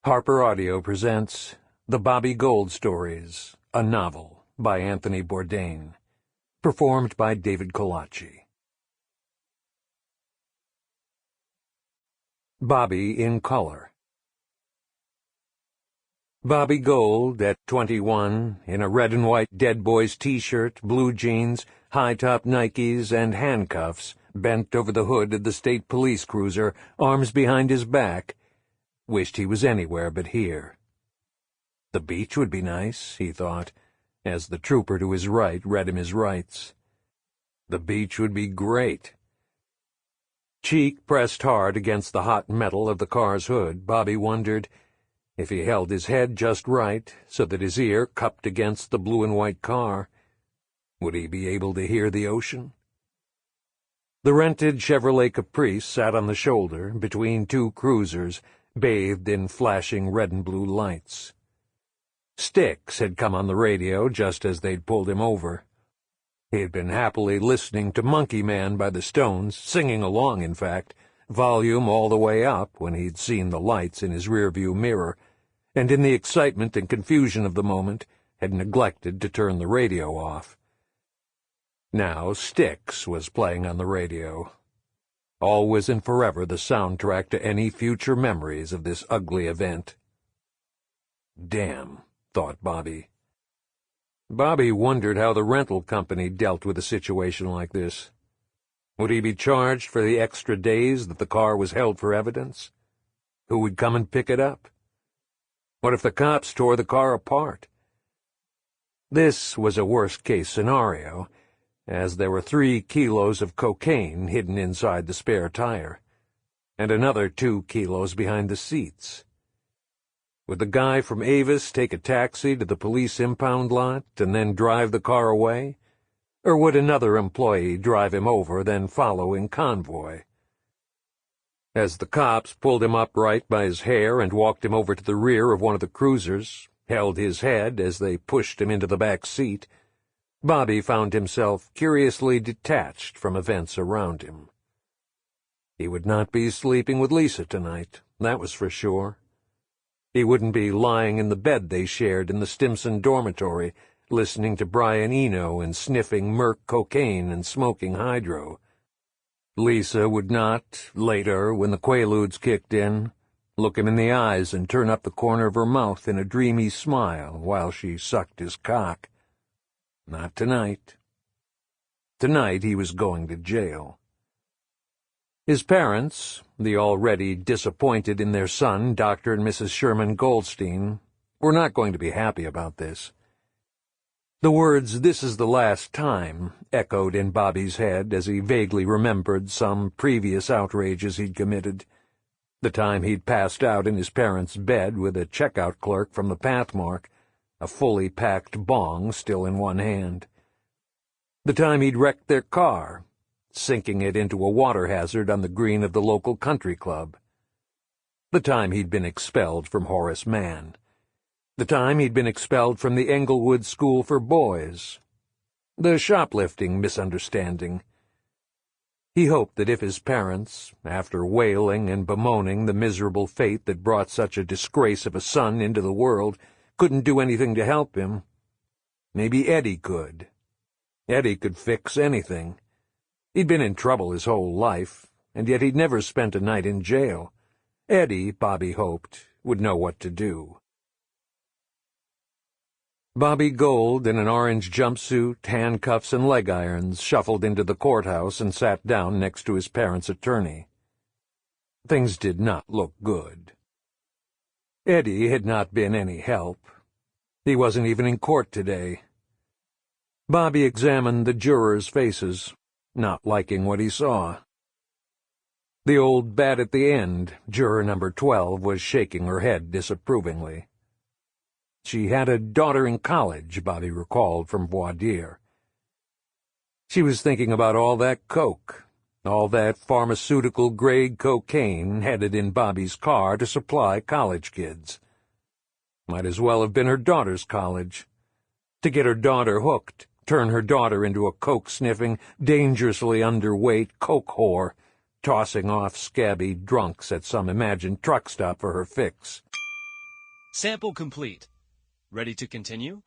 Harper Audio presents The Bobby Gold Stories, a novel by Anthony Bourdain, performed by David Colacci. Bobby in Color. Bobby Gold, at 21, in a red and white Dead Boys t-shirt, blue jeans, high-top Nikes, and handcuffs, bent over the hood of the state police cruiser, arms behind his back, wished he was anywhere but here. The beach would be nice, he thought, as the trooper to his right read him his rights. The beach would be great. Cheek pressed hard against the hot metal of the car's hood, Bobby wondered, if he held his head just right, so that his ear cupped against the blue and white car, would he be able to hear the ocean? The rented Chevrolet Caprice sat on the shoulder, between two cruisers, bathed in flashing red and blue lights. Styx had come on the radio just as they'd pulled him over. He had been happily listening to Monkey Man by the Stones, singing along, in fact, volume all the way up when he'd seen the lights in his rearview mirror, and in the excitement and confusion of the moment had neglected to turn the radio off. Now Styx was playing on the radio. Always and forever the soundtrack to any future memories of this ugly event. Damn, thought Bobby. Bobby wondered how the rental company dealt with a situation like this. Would he be charged for the extra days that the car was held for evidence? Who would come and pick it up? What if the cops tore the car apart? This was a worst-case scenario, as there were 3 kilos of cocaine hidden inside the spare tire, and another 2 kilos behind the seats. Would the guy from Avis take a taxi to the police impound lot and then drive the car away? Or would another employee drive him over, then follow in convoy? As the cops pulled him upright by his hair and walked him over to the rear of one of the cruisers, held his head as they pushed him into the back seat, Bobby found himself curiously detached from events around him. He would not be sleeping with Lisa tonight, that was for sure. He wouldn't be lying in the bed they shared in the Stimson dormitory, listening to Brian Eno and sniffing Merc cocaine and smoking hydro. Lisa would not, later, when the Quaaludes kicked in, look him in the eyes and turn up the corner of her mouth in a dreamy smile while she sucked his cock. Not tonight. Tonight he was going to jail. His parents, the already disappointed in their son, Dr. and Mrs. Sherman Goldstein, were not going to be happy about this. The words, "This is the last time," echoed in Bobby's head as he vaguely remembered some previous outrages he'd committed. The time he'd passed out in his parents' bed with a checkout clerk from the Pathmark, a fully packed bong still in one hand. The time he'd wrecked their car, sinking it into a water hazard on the green of the local country club. The time he'd been expelled from Horace Mann. The time he'd been expelled from the Englewood School for Boys. The shoplifting misunderstanding. He hoped that if his parents, after wailing and bemoaning the miserable fate that brought such a disgrace of a son into the world, couldn't do anything to help him, maybe Eddie could. Eddie could fix anything. He'd been in trouble his whole life, and yet he'd never spent a night in jail. Eddie, Bobby hoped, would know what to do. Bobby Gold, in an orange jumpsuit, handcuffs, and leg irons, shuffled into the courthouse and sat down next to his parents' attorney. Things did not look good. Eddie had not been any help. He wasn't even in court today. Bobby examined the jurors' faces, not liking what he saw. The old bat at the end, juror number 12, was shaking her head disapprovingly. She had a daughter in college, Bobby recalled from voir dire. She was thinking about all that coke, all that pharmaceutical-grade cocaine headed in Bobby's car to supply college kids. Might as well have been her daughter's college. To get her daughter hooked, turn her daughter into a coke-sniffing, dangerously underweight coke whore, tossing off scabby drunks at some imagined truck stop for her fix. Sample complete. Ready to continue?